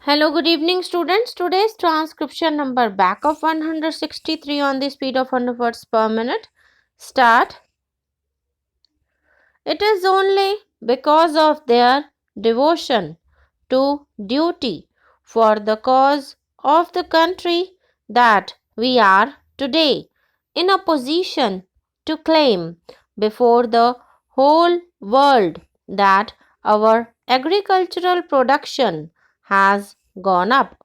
Hello, good evening, students. Today's transcription number back of 163 on the speed of 100 words per minute. Start. It is only because of their devotion to duty for the cause of the country that we are today in a position to claim before the whole world that our agricultural production has gone up.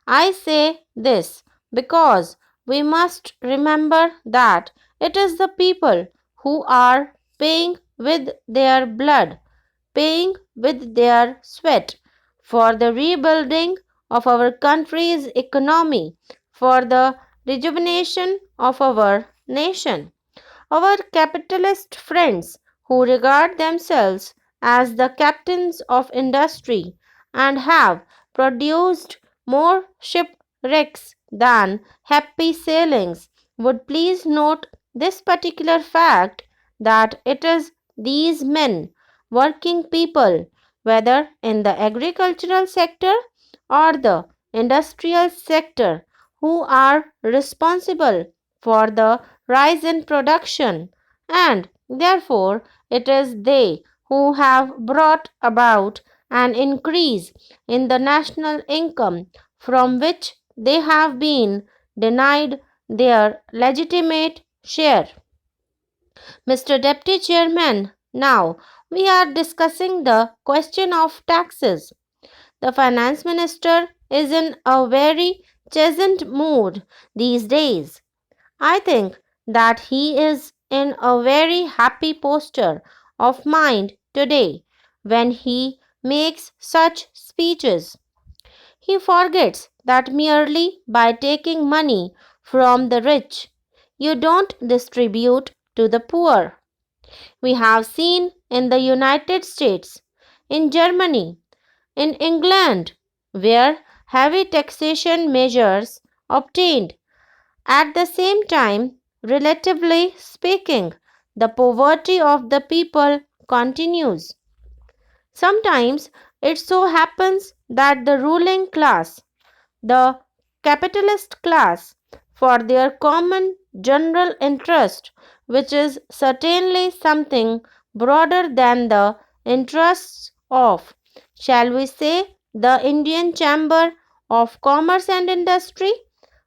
I say this because we must remember that it is the people who are paying with their blood, paying with their sweat for the rebuilding of our country's economy, for the rejuvenation of our nation. Our capitalist friends who regard themselves as the captains of industry and have produced more shipwrecks than happy sailings would please note this particular fact that it is these men, working people, whether in the agricultural sector or the industrial sector, who are responsible for the rise in production, and therefore it is they who have brought about an increase in the national income from which they have been denied their legitimate share. Mr. Deputy Chairman, now we are discussing the question of taxes. The Finance Minister is in a very pleasant mood these days. I think that he is in a very happy posture of mind today when he makes such speeches. He forgets that merely by taking money from the rich, you don't distribute to the poor. We have seen in the United States, in Germany, in England, where heavy taxation measures obtained at the same time, relatively speaking, the poverty of the people continues. Sometimes it so happens that the ruling class, the capitalist class, for their common general interest, which is certainly something broader than the interests of, shall we say, the Indian Chamber of Commerce and Industry,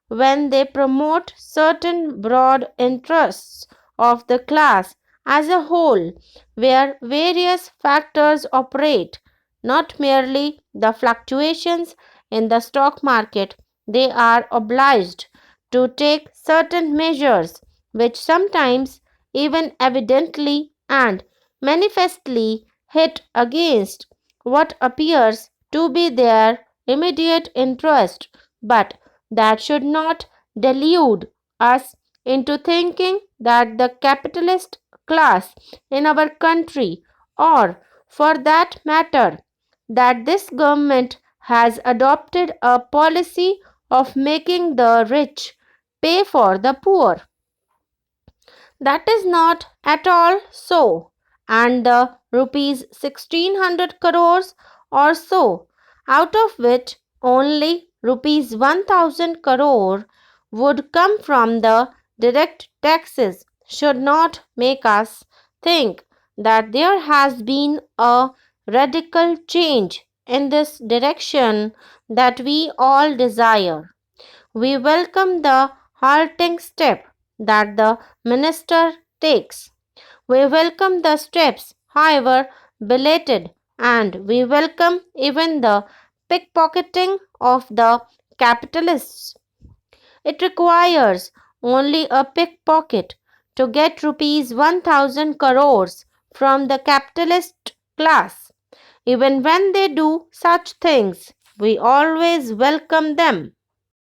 when they promote certain broad interests of the class as a whole, where various factors operate, not merely the fluctuations in the stock market, they are obliged to take certain measures which sometimes, even evidently and manifestly, hit against what appears to be their immediate interest, but that should not delude us into thinking that the capitalist class in our country, or for that matter, that this government has adopted a policy of making the rich pay for the poor. That is not at all so, and the rupees 1600 crores or so, out of which only rupees 1000 crore would come from the direct taxes, should not make us think that there has been a radical change in this direction that we all desire. We welcome the halting step that the minister takes. We welcome the steps, however belated, and we welcome even the pickpocketing of the capitalists. It requires only a pickpocket to get rupees 1000 crores from the capitalist class. Even when they do such things, we always welcome them.